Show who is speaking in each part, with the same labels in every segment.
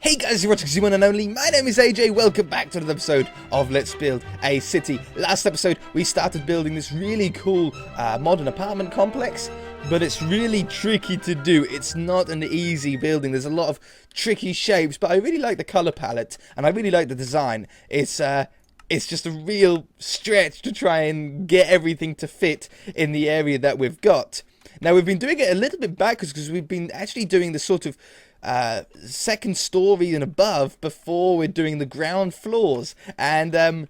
Speaker 1: Hey guys, you're watching the one and only. My name is AJ. Welcome back to another episode of Let's Build a City. Last episode, we started building this really cool modern apartment complex, but it's really tricky to do. It's not an easy building. There's a lot of tricky shapes, but I really like the color palette and I really like the design. It's just a real stretch to try and get everything to fit in the area that we've got. Now, we've been doing it a little bit backwards because we've been actually doing the sort of second story and above before we're doing the ground floors. And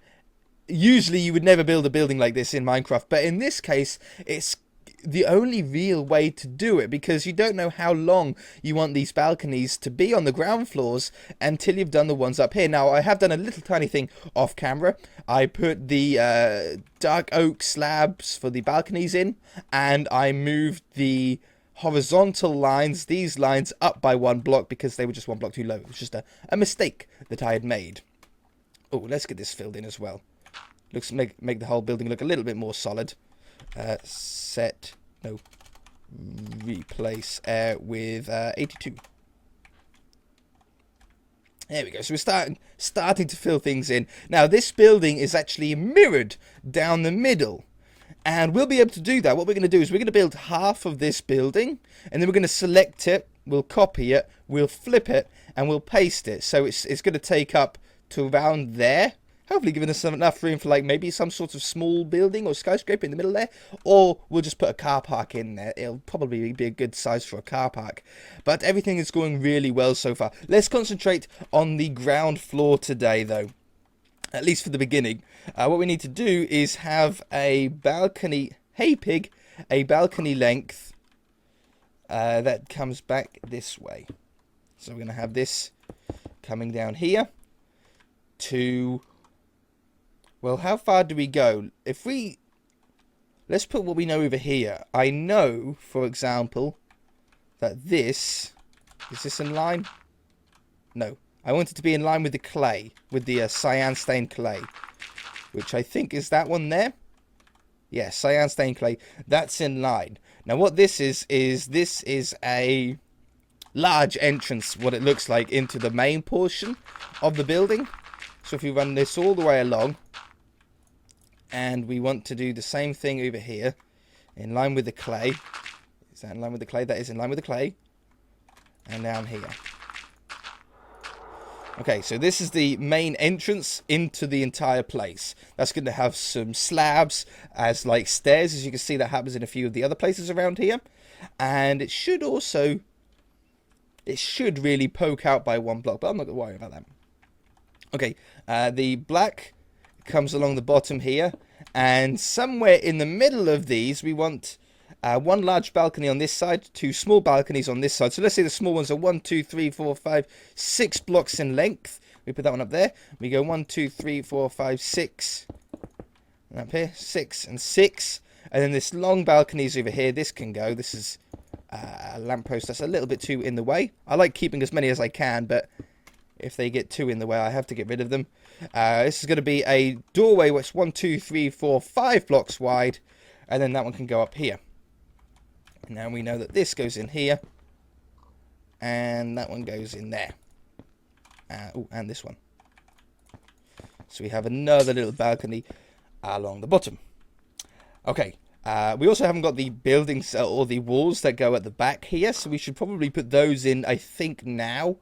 Speaker 1: usually you would never build a building like this in Minecraft, but in this case, it's the only real way to do it because you don't know how long you want these balconies to be on the ground floors until you've done the ones up here. Now, I have done a little tiny thing off camera. I put the dark oak slabs for the balconies in, and I moved the horizontal lines, these lines, up by one block because they were just one block too low. It was just a mistake that I had made. Oh, let's get this filled in as well. Looks make the whole building look a little bit more solid. Replace with 82. There we go. So we're starting to fill things in. Now, this building is actually mirrored down the middle. And we'll be able to do that. What we're going to do is we're going to build half of this building. And then we're going to select it. We'll copy it. We'll flip it. And we'll paste it. So it's going to take up to around there. Hopefully giving us enough room for like maybe some sort of small building or skyscraper in the middle there. Or we'll just put a car park in there. It'll probably be a good size for a car park. But everything is going really well so far. Let's concentrate on the ground floor today though. At least for the beginning. What we need to do is have a balcony. Hey pig. A balcony length that comes back this way. So we're going to have this coming down here to... Well, how far do we go? Let's put what we know over here. I know, for example, that this... Is this in line? No. I want it to be in line with the clay. With the cyan stained clay. Which I think is that one there. Yeah, cyan stained clay. That's in line. Now what this is this is a large entrance, what it looks like, into the main portion of the building. So if we run this all the way along... And we want to do the same thing over here. In line with the clay. Is that in line with the clay? That is in line with the clay. And down here. Okay, so this is the main entrance into the entire place. That's going to have some slabs as like stairs. As you can see, that happens in a few of the other places around here. And it should also... It should really poke out by one block. But I'm not going to worry about that. Okay, the black... comes along the bottom here, and somewhere in the middle of these we want one large balcony on this side, two small balconies on this side. So let's say the small ones are 1, 2, 3, 4, 5, 6 blocks in length. We put that one up there. We go 1, 2, 3, 4, 5, 6 up here, 6 and 6, and then this long balcony is over here. This can go. This is a lamppost that's a little bit too in the way. I like keeping as many as I can, but if they get too in the way, I have to get rid of them. This is going to be a doorway which is 1, 2, 3, 4, 5 blocks wide. And then that one can go up here. Now we know that this goes in here. And that one goes in there. And this one. So we have another little balcony along the bottom. Okay. We also haven't got the buildings or the walls that go at the back here. So we should probably put those in, I think, now.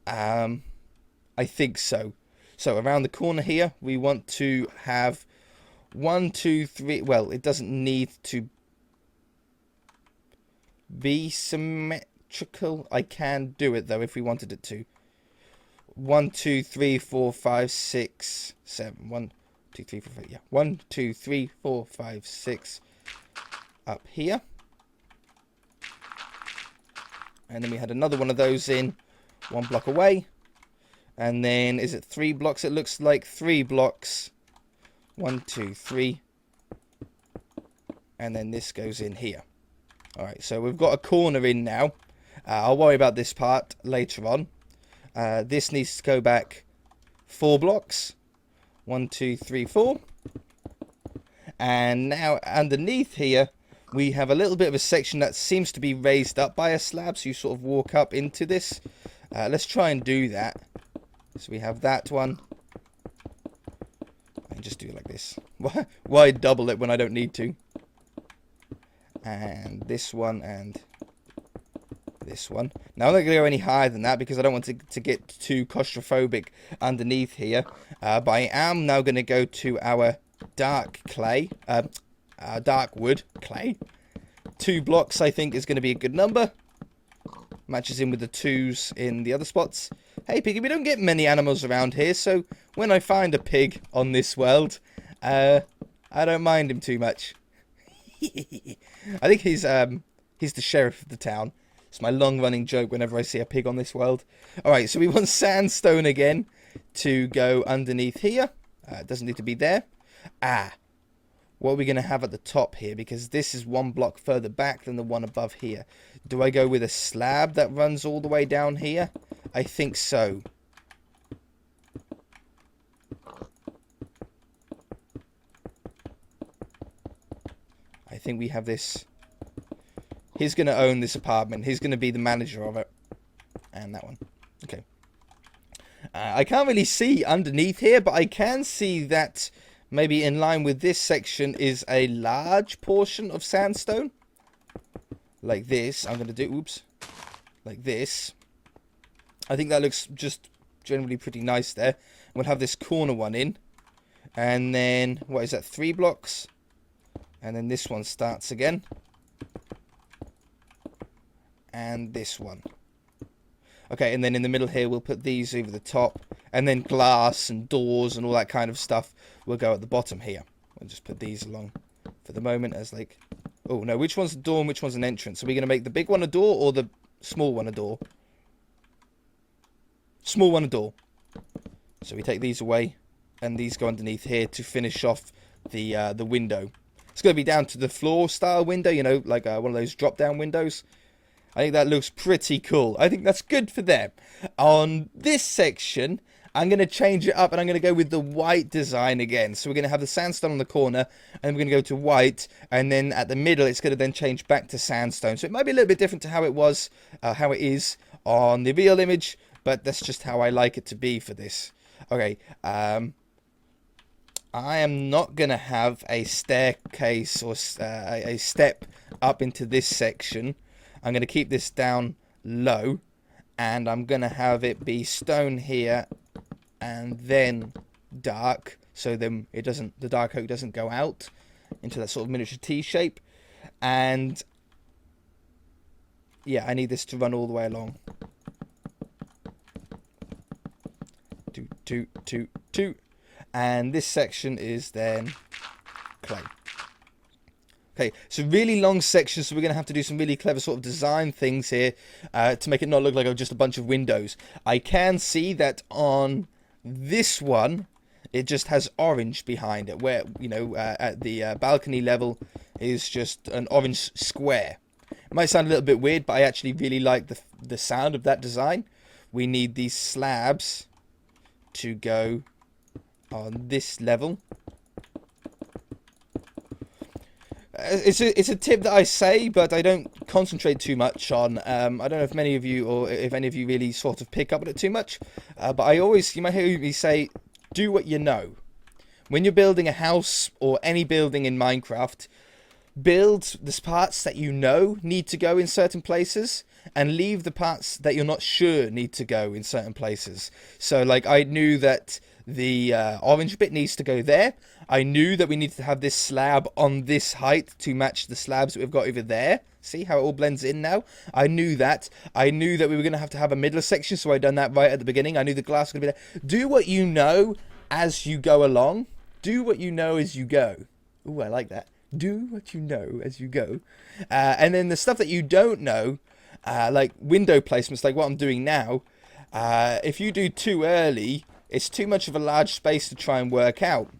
Speaker 1: I think so. So around the corner here, we want to have 1, 2, 3. Well, it doesn't need to be symmetrical. I can do it though if we wanted it to. 1, 2, 3, 4, 5, 6, 7. 1, 2, 3, 4, 5. Yeah. 1, 2, 3, 4, 5, 6 up here. And then we had another one of those in one block away. And then, is it 3 blocks? It looks like 3 blocks. 1, 2, 3. And then this goes in here. Alright, so we've got a corner in now. I'll worry about this part later on. This needs to go back 4 blocks. 1, 2, 3, 4. And now underneath here, we have a little bit of a section that seems to be raised up by a slab. So you sort of walk up into this. Let's try and do that. So we have that one. I can just do it like this. Why double it when I don't need to? And this one and this one. Now I'm not going to go any higher than that because I don't want to get too claustrophobic underneath here. But I am now going to go to our dark clay, dark wood clay. 2 blocks I think is going to be a good number. Matches in with the 2s in the other spots. Hey piggy, we don't get many animals around here, so when I find a pig on this world, I don't mind him too much. I think he's the sheriff of the town. It's my long-running joke whenever I see a pig on this world. Alright, so we want sandstone again to go underneath here. It doesn't need to be there. What are we going to have at the top here? Because this is 1 block further back than the one above here. Do I go with a slab that runs all the way down here? I think so. I think we have this. He's going to own this apartment. He's going to be the manager of it. And that one. Okay. I can't really see underneath here, but I can see that maybe in line with this section is a large portion of sandstone. Like this. I'm going to do, oops. Like this. I think that looks just generally pretty nice there. We'll have this corner one in. And then, what is that, 3 blocks? And then this one starts again. And this one. Okay, and then in the middle here, we'll put these over the top. And then glass and doors and all that kind of stuff will go at the bottom here. We'll just put these along for the moment as like... Oh, no, which one's a door and which one's an entrance? Are we going to make the big one a door or the small one a door? Small one a door. So we take these away. And these go underneath here to finish off the window. It's going to be down to the floor style window, you know, like one of those drop down windows. I think that looks pretty cool. I think that's good for them. On this section, I'm going to change it up and I'm going to go with the white design again. So we're going to have the sandstone on the corner and we're going to go to white. And then at the middle, it's going to then change back to sandstone. So it might be a little bit different to how it was, how it is on the real image. But that's just how I like it to be for this. Okay, I am not going to have a staircase or a step up into this section. I'm going to keep this down low. And I'm going to have it be stone here and then dark. So then it doesn't, the dark oak doesn't go out into that sort of miniature T shape. And yeah, I need this to run all the way along. 2, 2, 2, 2. And this section is then clay. Okay, so really long sections, so we're going to have to do some really clever sort of design things here to make it not look like just a bunch of windows. I can see that on this one, it just has orange behind it, where, you know, at the balcony level is just an orange square. It might sound a little bit weird, but I actually really like the sound of that design. We need these slabs to go on this level. It's a tip that I say, but I don't concentrate too much on. I don't know if many of you, or if any of you really sort of pick up on it too much. But I always, you might hear me say, do what you know. When you're building a house or any building in Minecraft, build the parts that you know need to go in certain places, and leave the parts that you're not sure need to go in certain places. So, like, I knew that the orange bit needs to go there. I knew that we needed to have this slab on this height to match the slabs that we've got over there. See how it all blends in now? I knew that. I knew that we were going to have a middle section, so I done that right at the beginning. I knew the glass was going to be there. Do what you know as you go along. Do what you know as you go. Ooh, I like that. Do what you know as you go. And then the stuff that you don't know, like window placements, like what I'm doing now, if you do too early, it's too much of a large space to try and work out.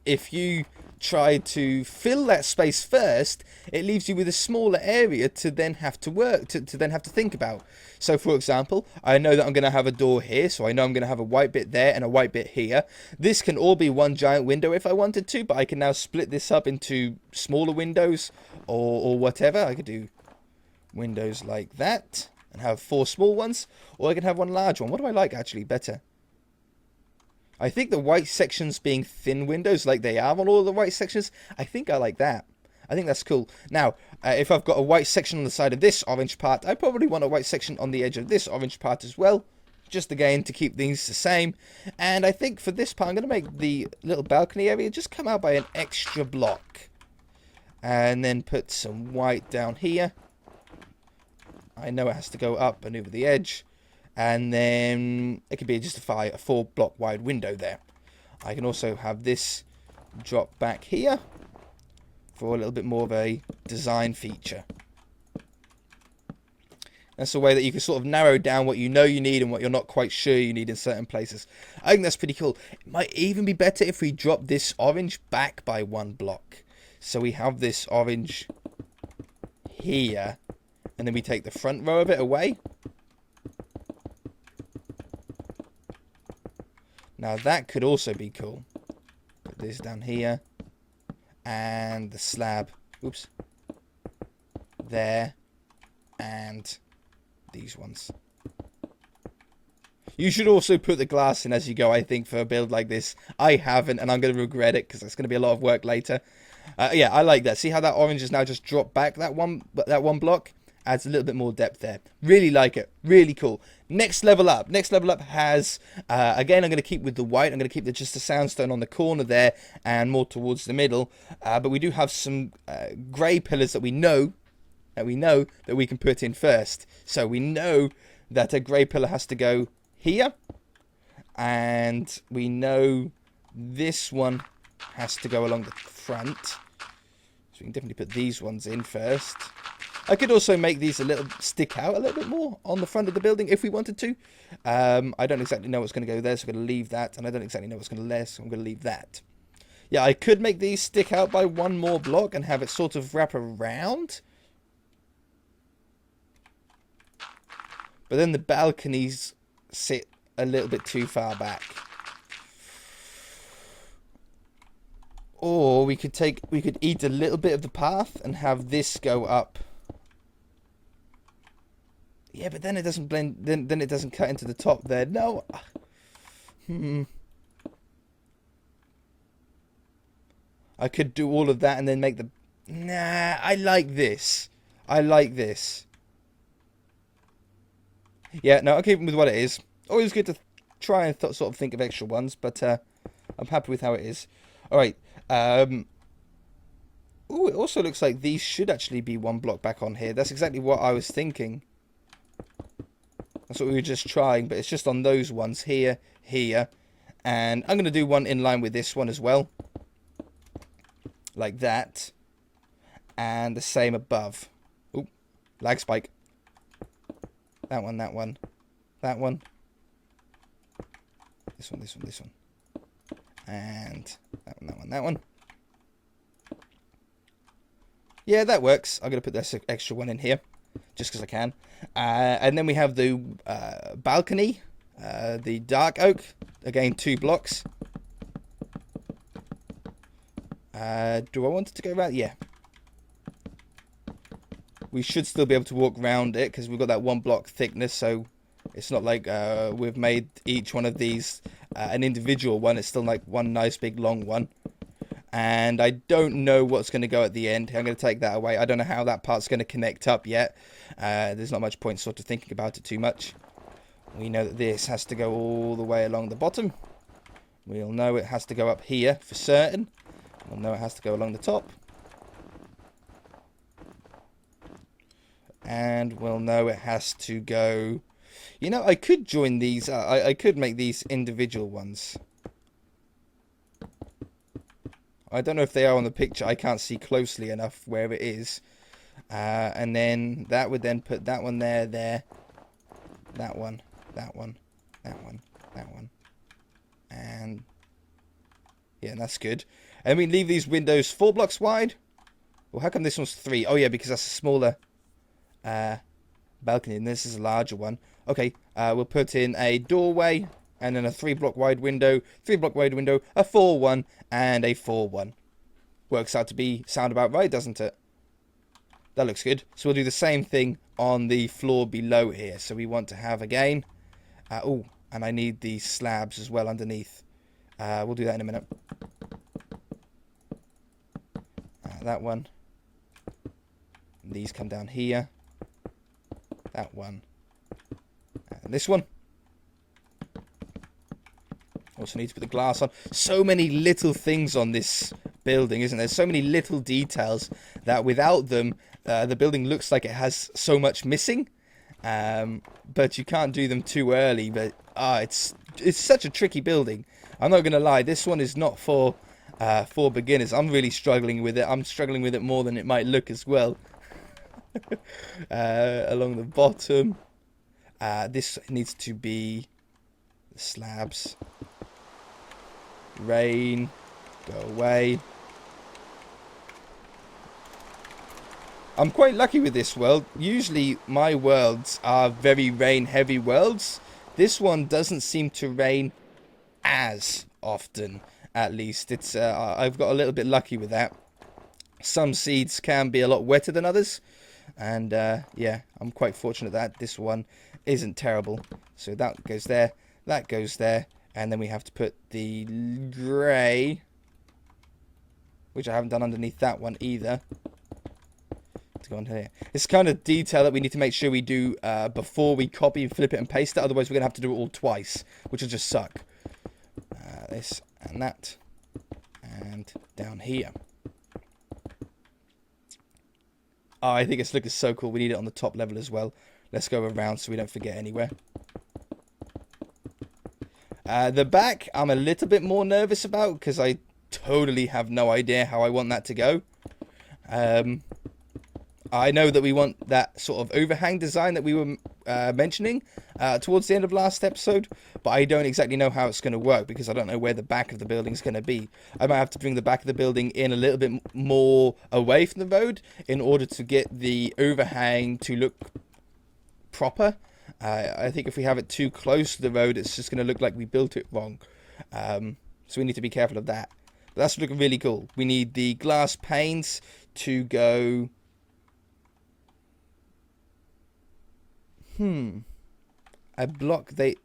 Speaker 1: If you try to fill that space first, it leaves you with a smaller area to then have to work, to then have to think about. So, for example, I know that I'm going to have a door here, so I know I'm going to have a white bit there and a white bit here. This can all be one giant window if I wanted to, but I can now split this up into smaller windows or whatever. I could do windows like that. and have 4 small ones, or I can have one large one. What do I like actually better? I think the white sections being thin windows like they are on all of the white sections, I think I like that. I think that's cool. Now, if I've got a white section on the side of this orange part, I probably want a white section on the edge of this orange part as well. Just again to keep things the same. And I think for this part, I'm going to make the little balcony area just come out by an extra block. And then put some white down here. I know it has to go up and over the edge. And then it could be just a 4-block wide window there. I can also have this drop back here for a little bit more of a design feature. That's a way that you can sort of narrow down what you know you need and what you're not quite sure you need in certain places. I think that's pretty cool. It might even be better if we drop this orange back by 1 block. So we have this orange here, and then we take the front row of it away. Now that could also be cool. Put this down here. And the slab, oops, there, and these ones. You should also put the glass in as you go, I think, for a build like this. I haven't, and I'm going to regret it, because it's going to be a lot of work later. Yeah, I like that. See how that orange is now just dropped back that one block? Adds a little bit more depth there. Really like it. Really cool. Next level up. Next level up has, again, I'm going to keep with the white. I'm going to keep just the sandstone on the corner there and more towards the middle. But we do have some grey pillars that we know that we can put in first. So we know that a grey pillar has to go here. And we know this one has to go along the front. So we can definitely put these ones in first. I could also make these stick out a little bit more on the front of the building if we wanted to. I don't exactly know what's going to go there, so I'm going to leave that. And I don't exactly know what's going to go there, so I'm going to leave that. Yeah, I could make these stick out by 1 more block and have it sort of wrap around. But then the balconies sit a little bit too far back. Or we could eat a little bit of the path and have this go up. Yeah, but then it doesn't blend. Then it doesn't cut into the top there. No. I could do all of that and then make the. Nah, I like this. I like this. Yeah, no, I'll keep it with what it is. Always good to try and sort of think of extra ones, but I'm happy with how it is. All right. Ooh, it also looks like these should actually be 1 block back on here. That's exactly what I was thinking. That's what we were just trying, but it's just on those ones here, here. And I'm going to do one in line with this one as well. Like that. And the same above. Ooh, lag spike. That one, that one. That one. This one, this one, this one. And that one, that one, that one. Yeah, that works. I'm going to put this extra one in here. Just because I can. And then we have the balcony. The dark oak. Again, 2 blocks. Do I want it to go around? Yeah. We should still be able to walk around it because we've got that 1 block thickness. So it's not like we've made each one of these an individual one. It's still like one nice big long one. And I don't know what's going to go at the end. I'm going to take that away. I don't know how that part's going to connect up yet. There's not much point sort of thinking about it too much. We know that this has to go all the way along the bottom. We'll know it has to go up here for certain. We'll know it has to go along the top. And we'll know it has to go... You know, I could join these. I could make these individual ones. I don't know if they are on the picture. I can't see closely enough where it is. And then that would then put that one there, there. That one, that one, that one, that one. And yeah, and that's good. And we leave these windows 4 blocks wide. Well, how come this one's 3? Oh yeah, because that's a smaller balcony and this is a larger one. Okay, we'll put in a doorway. And then a 3 block wide window, 3 block wide window, a 4-1, and a 4-1. Works out to be sound about right, doesn't it? That looks good. So we'll do the same thing on the floor below here. So we want to have again. Oh, and I need the slabs as well underneath. We'll do that in a minute. That one. These come down here. That one. And this one. Also need to put the glass on. So many little things on this building, isn't there? So many little details that without them, the building looks like it has so much missing. But you can't do them too early. But it's such a tricky building. I'm not going to lie. This one is not for beginners. I'm really struggling with it. I'm struggling with it more than it might look as well. Along the bottom. This needs to be the slabs. Rain. Go away. I'm quite lucky with this world. Usually my worlds are very rain heavy worlds. This one doesn't seem to rain as often, at least. It's I've got a little bit lucky with that. Some seeds can be a lot wetter than others. And yeah, I'm quite fortunate that this one isn't terrible. So that goes there. That goes there. And then we have to put the grey, which I haven't done underneath that one either. To go on here. It's kind of detail that we need to make sure we do before we copy and flip it and paste it. Otherwise, we're going to have to do it all twice, which will just suck. This and that. And down here. Oh, I think it's looking so cool. We need it on the top level as well. Let's go around so we don't forget anywhere. The back, I'm a little bit more nervous about because I totally have no idea how I want that to go. I know that we want that sort of overhang design that we were mentioning towards the end of last episode, but I don't exactly know how it's going to work because I don't know where the back of the building is going to be. I might have to bring the back of the building in a little bit more away from the road in order to get the overhang to look proper. I think if we have it too close to the road, it's just going to look like we built it wrong. So we need to be careful of that. But that's looking really cool. We need the glass panes to go... A block, they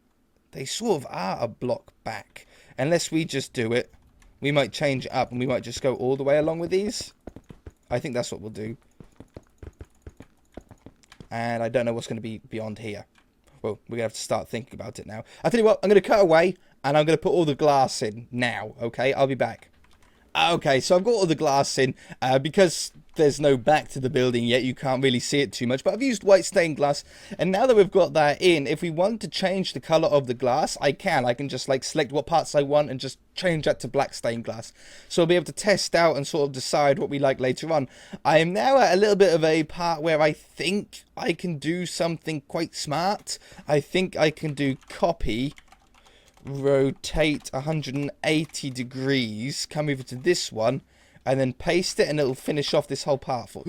Speaker 1: sort of are a block back. Unless we just do it, we might change it up and we might just go all the way along with these. I think that's what we'll do. And I don't know what's going to be beyond here. Well, we're going to have to start thinking about it now. I'll tell you what, I'm going to cut away and I'm going to put all the glass in now, okay? I'll be back. Okay, so I've got all the glass in. Because there's no back to the building yet, you can't really see it too much. But I've used white stained glass. And now that we've got that in, if we want to change the colour of the glass, I can. I can just like select what parts I want and just change that to black stained glass. So I'll be able to test out and sort of decide what we like later on. I am now at a little bit of a part where I think I can do something quite smart. I think I can do copy... rotate 180 degrees, come over to this one, and then paste it, and it'll finish off this whole part for...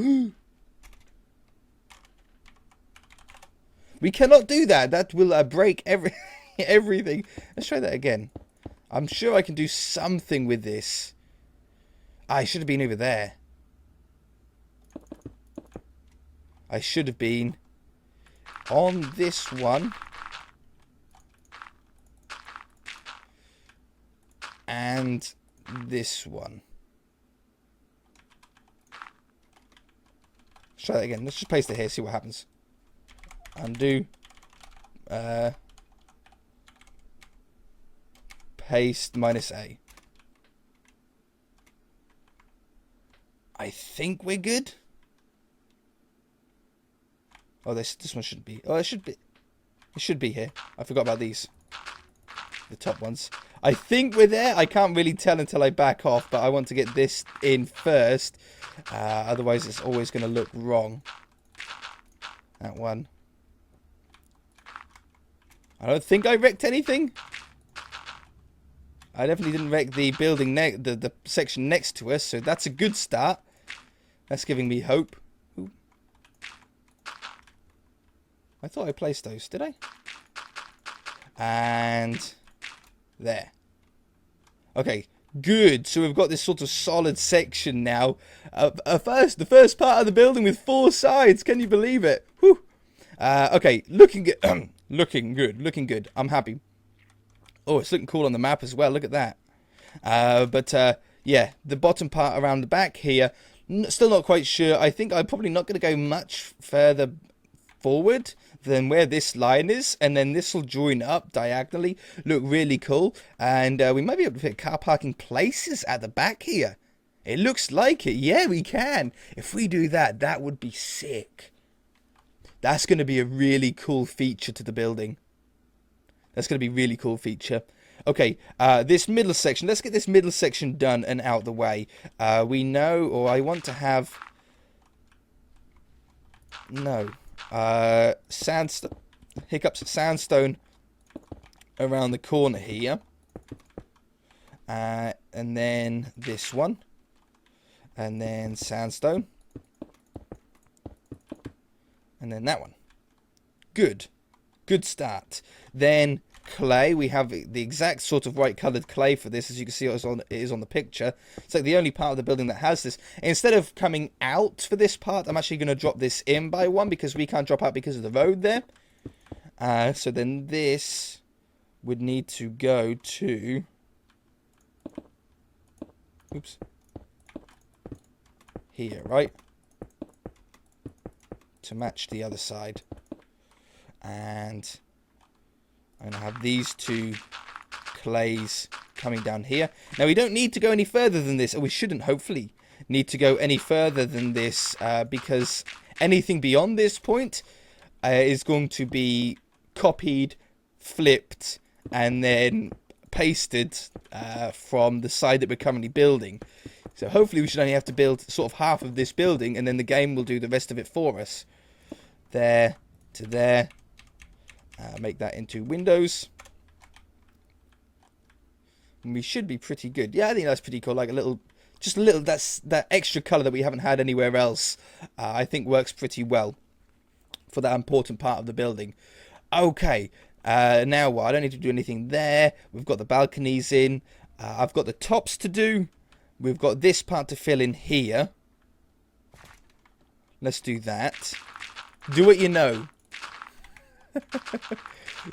Speaker 1: We cannot do that. That will break everything. Let's try that again. I'm sure I can do something with this. I should have been over there. I should have been on this one. And this one. Let's try that again. Let's just paste it here, see what happens. Undo. Paste -A. I think we're good. Oh, this one shouldn't be. Oh, it should be. It should be here. I forgot about these. The top ones. I think we're there. I can't really tell until I back off, but I want to get this in first. Otherwise, it's always going to look wrong. That one. I don't think I wrecked anything. I definitely didn't wreck the building, the section next to us, so that's a good start. That's giving me hope. Ooh. I thought I placed those, did I? And... there. Okay, Good. So we've got this sort of solid section now. The first part of the building with 4 sides. Can you believe it? Whew. Okay, looking good. Looking good. Looking good. I'm happy. Oh, it's looking cool on the map as well. Look at that. Yeah, the bottom part around the back here, still not quite sure. I think I'm probably not going to go much further forward than where this line is, and then this will join up diagonally, look really cool, and we might be able to fit car parking places at the back here. It looks like it. Yeah, we can. If we do that, that would be sick. That's going to be a really cool feature to the building. That's going to be a really cool feature. Okay, this middle section. Let's get this middle section done and out the way. We know, or I want to have... No. Sandstone. Hiccups. Sandstone around the corner here. And then this one. And then sandstone. And then that one. Good. Good start. Then clay. We have the exact sort of right coloured clay for this. As you can see, it is on the picture. It's like the only part of the building that has this. Instead of coming out for this part, I'm actually going to drop this in by 1 because we can't drop out because of the road there. So then this would need to go to... Oops. Here, right? To match the other side. And I'm going to have these 2 clays coming down here. Now, we don't need to go any further than this, or we shouldn't, hopefully, need to go any further than this, because anything beyond this point is going to be copied, flipped, and then pasted from the side that we're currently building. So hopefully we should only have to build sort of half of this building, and then the game will do the rest of it for us. There to there. Make that into windows. And we should be pretty good. Yeah, I think that's pretty cool. Like just a little, that extra colour that we haven't had anywhere else, I think works pretty well for that important part of the building. Okay, now what? I don't need to do anything there. We've got the balconies in. I've got the tops to do. We've got this part to fill in here. Let's do that. Do what you know.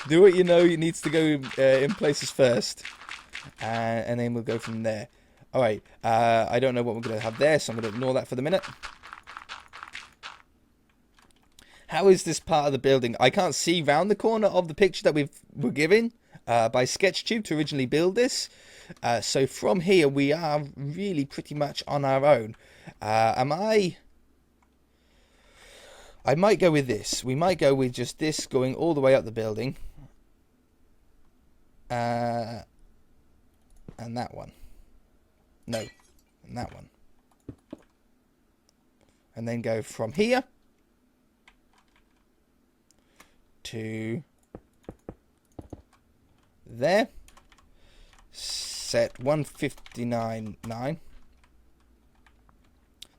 Speaker 1: Do what you know needs to go in places first. And then we'll go from there. Alright, I don't know what we're going to have there, so I'm going to ignore that for the minute. How is this part of the building? I can't see round the corner of the picture that we're given by SketchTube to originally build this. So from here, we are really pretty much on our own. I might go with this. We might go with just this going all the way up the building. And that one. No. And that one. And then go from here to there. Set 159.9.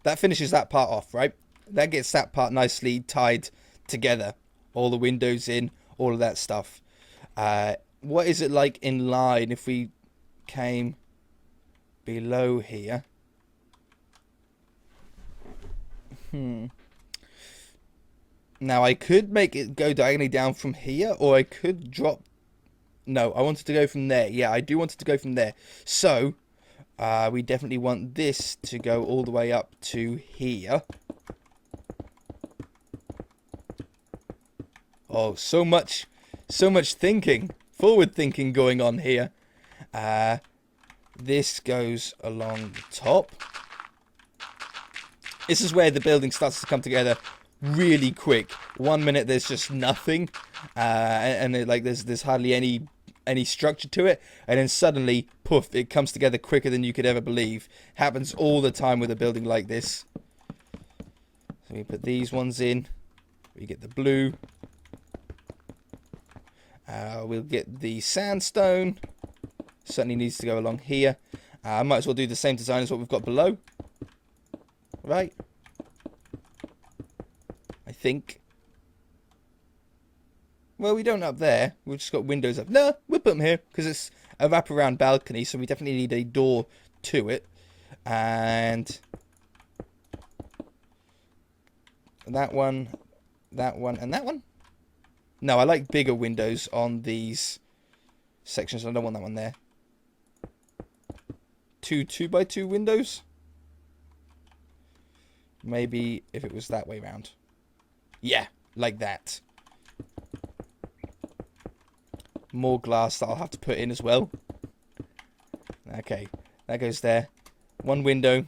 Speaker 1: That finishes that part off, right? That gets that part nicely tied together. All the windows in, all of that stuff. What is it like in line if we came below here? Now, I could make it go diagonally down from here, or I could drop... No, I wanted to go from there. Yeah, I do want it to go from there. So, we definitely want this to go all the way up to here. Oh, so much thinking, forward thinking going on here. This goes along the top. This is where the building starts to come together really quick. 1 minute there's just nothing, and there's hardly any structure to it, and then suddenly, poof, it comes together quicker than you could ever believe. Happens all the time with a building like this. So we put these ones in. We get the blue. We'll get the sandstone. Certainly needs to go along here. I might as well do the same design as what we've got below. Right. I think. Well, we don't up there. We've just got windows up. No, we'll put them here because it's a wraparound balcony, so we definitely need a door to it. And that one, and that one. No, I like bigger windows on these sections. I don't want that one there. Two 2x2 windows. Maybe if it was that way round. Yeah, like that. More glass that I'll have to put in as well. Okay, that goes there. One window,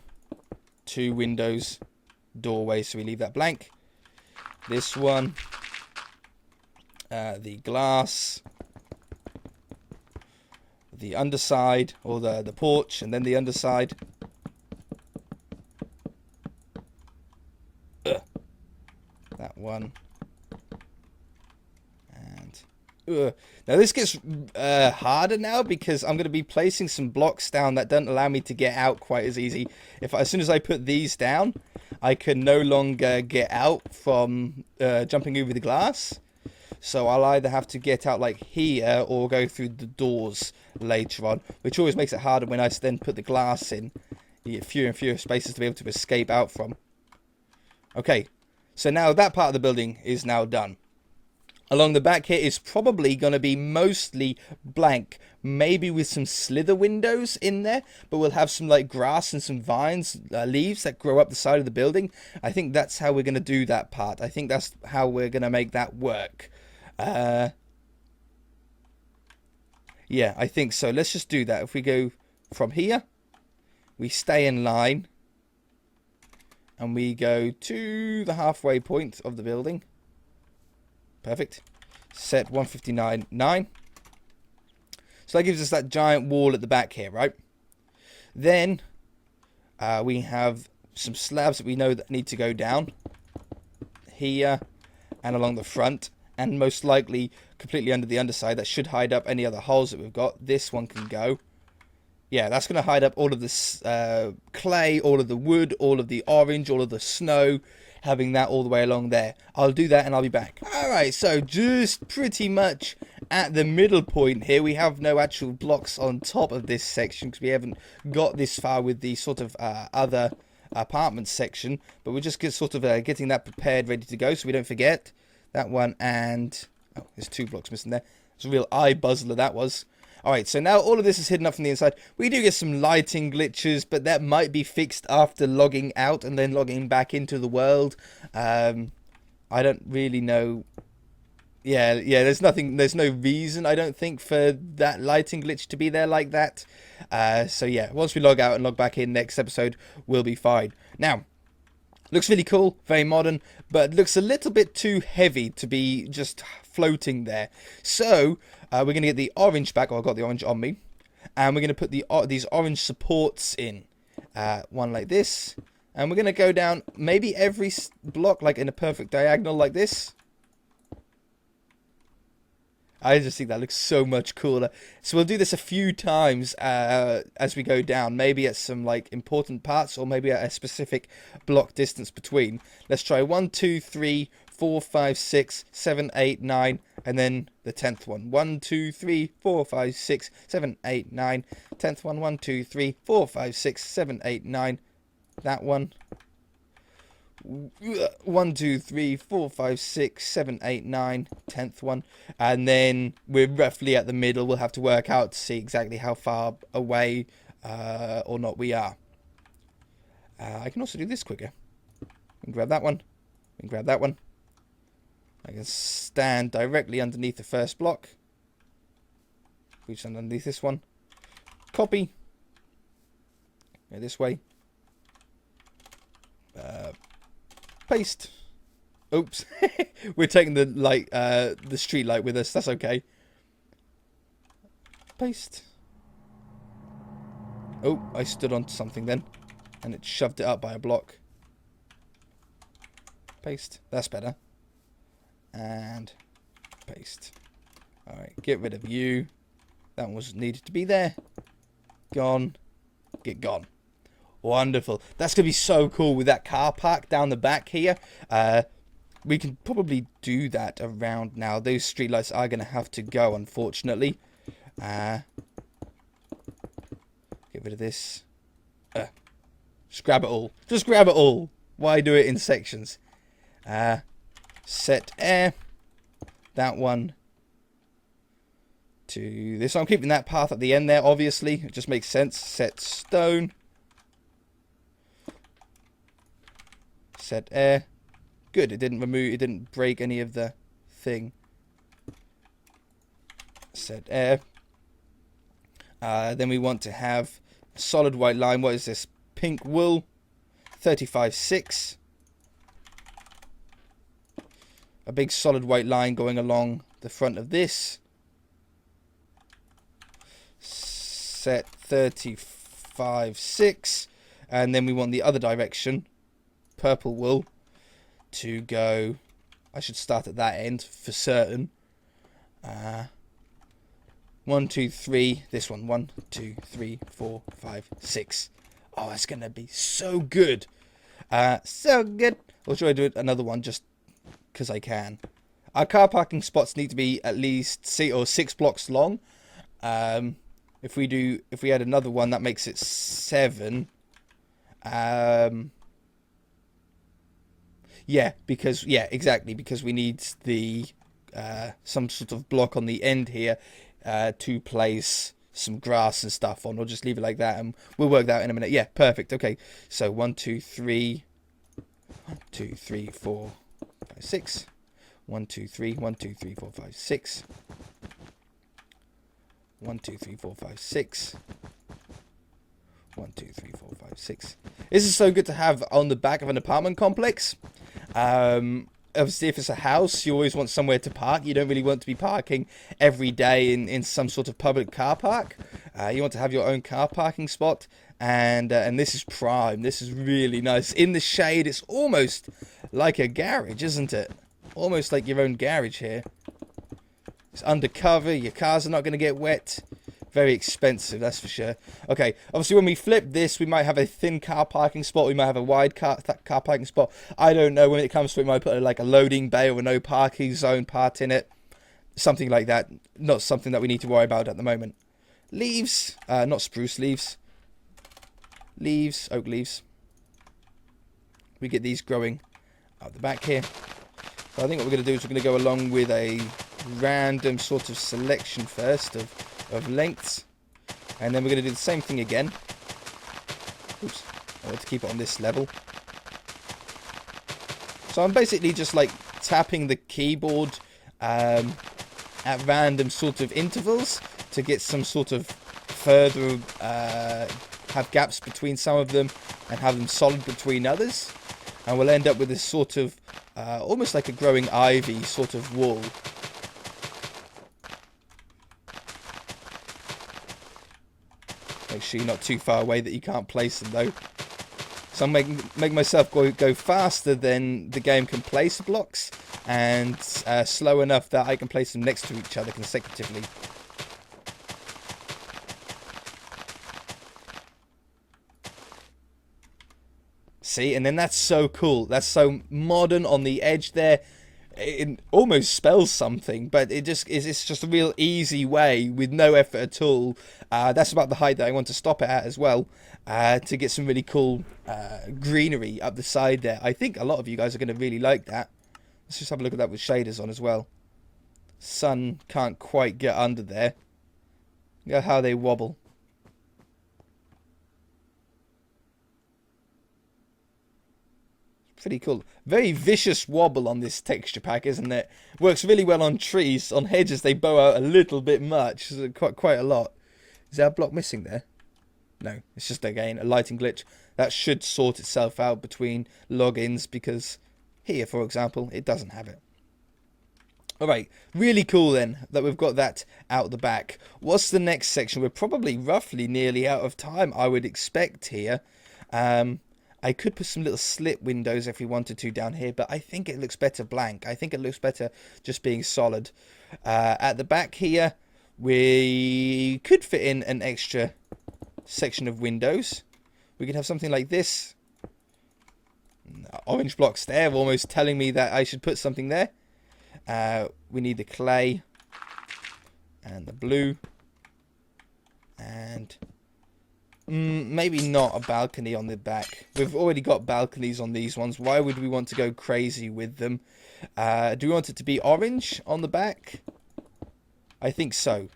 Speaker 1: two windows, doorway, so we leave that blank. This one, the glass, the underside, or the porch, and then the underside. That one. And now this gets harder now because I'm going to be placing some blocks down that don't allow me to get out quite as easy. As soon as I put these down, I can no longer get out from jumping over the glass. So I'll either have to get out like here or go through the doors later on, which always makes it harder when I then put the glass in. You get fewer and fewer spaces to be able to escape out from. Okay, so now that part of the building is now done. Along the back here is probably going to be mostly blank, maybe with some slither windows in there, but we'll have some like grass and some vines, leaves that grow up the side of the building. I think that's how we're going to do that part. I think that's how we're going to make that work. Yeah, I think so. Let's just do that. If we go from here, we stay in line, and we go to the halfway point of the building. Perfect. Set 159.9. So that gives us that giant wall at the back here, right? Then we have some slabs that we know that need to go down here and along the front, and most likely completely under the underside. That should hide up any other holes that we've got. This one can go. Yeah, that's going to hide up all of this clay, all of the wood, all of the orange, all of the snow, having that all the way along there. I'll do that and I'll be back. Alright, so just pretty much at the middle point here, we have no actual blocks on top of this section because we haven't got this far with the sort of other apartment section, but we're just sort of getting that prepared, ready to go, so we don't forget. That one, and oh, there's 2 blocks missing there. It's a real eye buzzler, that was. Alright, so now all of this is hidden up from the inside. We do get some lighting glitches, but that might be fixed after logging out and then logging back into the world. I don't really know. Yeah, there's no reason, I don't think, for that lighting glitch to be there like that. So yeah, once we log out and log back in next episode, we'll be fine. Now, looks really cool, very modern, but looks a little bit too heavy to be just floating there. So we're going to get the orange back. I've got the orange on me. And we're going to put these orange supports in. One like this. And we're going to go down maybe every block like in a perfect diagonal like this. I just think that looks so much cooler. So we'll do this a few times as we go down. Maybe at some like important parts, or maybe at a specific block distance between. Let's try 1, 2, 3, 4, 5, 6, 7, 8, 9, and then the 10th one. 1, 2, 3, 4, 5, 6, 7, 8, 9. 10th one. 1, 2, 3, 4, 5, 6, 7, 8, 9. That one. 1, 2, 3, 4, 5, 6, 7, 8, 9. 10th one. And then we're roughly at the middle. We'll have to work out to see exactly how far away or not we are. I can also do this quicker. And grab that one. And grab that one. I can stand directly underneath the first block. Reach underneath this one. Copy. Go this way. Paste. Oops. We're taking the light, the street light with us. That's okay. Paste. Oh, I stood on something then, and it shoved it up by a block. Paste. That's better. And paste. Alright, get rid of you. That one was needed to be there. Gone. Get gone. Wonderful. That's going to be so cool with that car park down the back here. we can probably do that around now. Those streetlights are going to have to go, unfortunately. Get rid of this. Just grab it all. Just grab it all. Why do it in sections? Set air. That one to this. I'm keeping that path at the end there, obviously. It just makes sense. Set stone. Set air. Good. It didn't break any of the thing. Set air. Then we want to have a solid white line. What is this? Pink wool. 35.6. A big solid white line going along the front of this. Set 35.6. And then we want the other direction, purple wool, to go. I should start at that end for certain. 1, 2, 3. This one. 1, 2, 3, 4, 5, 6. Oh, it's going to be so good. So good. Or should I do another one just because I can? Our car parking spots need to be at least 6 blocks long. If we add another one, that makes it 7. Yeah, exactly, because we need the some sort of block on the end here to place some grass and stuff on, or just leave it like that, and we'll work that out in a minute. Yeah, perfect. Okay, so 1, 2, 3, 1, 2, 3, 4, 5, 6. 1, 2, 3, 1, 2, 3, 4, 5, 6. 1, 2, 3, 4, 5, 6. 1, 2, 3, 4, 5, 6. This is so good to have on the back of an apartment complex. Obviously, if it's a house, you always want somewhere to park. You don't really want to be parking every day in some sort of public car park. You want to have your own car parking spot. And this is prime. This is really nice. In the shade, it's almost like a garage, isn't it? Almost like your own garage here. It's undercover. Your cars are not going to get wet. Very expensive, that's for sure. Okay, obviously when we flip this, we might have a thin car parking spot. We might have a wide car parking spot. I don't know. When it comes to it, we might put like a loading bay or a no parking zone part in it. Something like that. Not something that we need to worry about at the moment. Leaves. Not spruce leaves. Leaves. Oak leaves. We get these growing out the back here. So I think what we're going to do is we're going to go along with a random sort of selection first of lengths, and then we're going to do the same thing again. Oops, I want to keep it on this level. So I'm basically just like tapping the keyboard at random sort of intervals to get some sort of further have gaps between some of them and have them solid between others, and we'll end up with this sort of almost like a growing ivy sort of wall. Make sure you're not too far away that you can't place them though. So I'm make myself go faster than the game can place the blocks, and slow enough that I can place them next to each other consecutively. See, and then that's so cool. That's so modern on the edge there. It almost spells something, but it's just a real easy way with no effort at all. That's about the height that I want to stop it at as well, to get some really cool greenery up the side there. I think a lot of you guys are going to really like that. Let's just have a look at that with shaders on as well. Sun can't quite get under there. Look at how they wobble. Pretty cool. Very vicious wobble on this texture pack, isn't it? Works really well on trees. On hedges, they bow out a little bit much. Quite a lot. Is there a block missing there? No. It's just, again, a lighting glitch. That should sort itself out between logins, because here, for example, it doesn't have it. Alright, really cool then that we've got that out the back. What's the next section? We're probably roughly nearly out of time, I would expect here. I could put some little slit windows if we wanted to down here, but I think it looks better blank. I think it looks better just being solid. At the back here, we could fit in an extra section of windows. We could have something like this. orange blocks there, almost telling me that I should put something there. We need the clay and the blue, and maybe not a balcony on the back. We've already got balconies on these ones. Why would we want to go crazy with them? Do we want it to be orange on the back? I think so.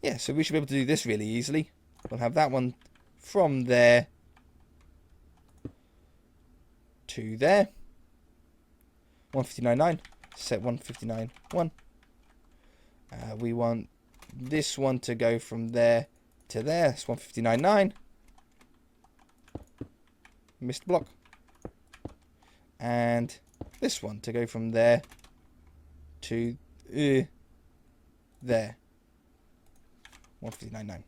Speaker 1: Yeah, so we should be able to do this really easily. We'll have that one from there to there. 159.9. Set 159.1. We want this one to go from there to there. That's 159.9. Missed block. And this one to go from there to there. 159.9.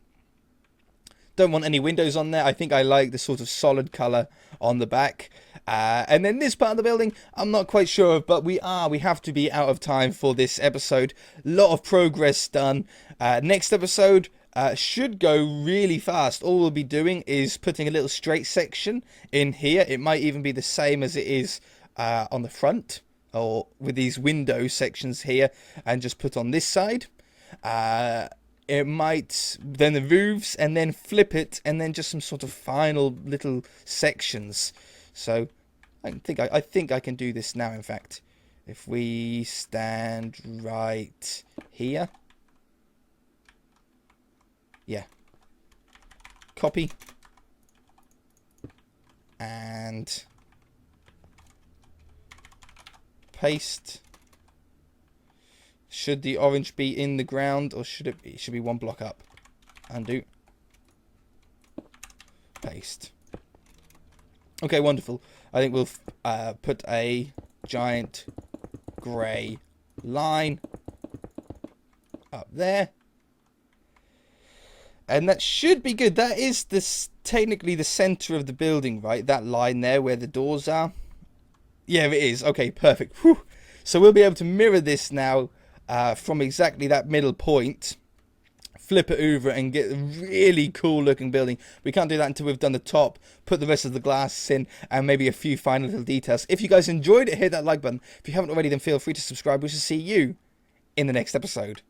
Speaker 1: Don't want any windows on there. I think I like the sort of solid colour on the back. And then this part of the building, I'm not quite sure of, but we have to be out of time for this episode. Lot of progress done. Next episode should go really fast. All we'll be doing is putting a little straight section in here. It might even be the same as it is on the front, or with these window sections here, and just put on this side. It might then the roofs, and then flip it, and then just some sort of final little sections. So I think I can do this now. In fact, if we stand right here, yeah, copy, and paste. Should the orange be in the ground, or should it be? It should be one block up. Undo. Paste. Okay, wonderful. I think we'll put a giant grey line up there. And that should be good. That is technically the centre of the building, right? That line there where the doors are. Yeah, it is. Okay, perfect. Whew. So we'll be able to mirror this now. From exactly that middle point, flip it over and get a really cool looking building. We can't do that until we've done the top, put the rest of the glass in, and maybe a few final little details. If you guys enjoyed it, hit that like button. If you haven't already, then feel free to subscribe. We shall see you in the next episode.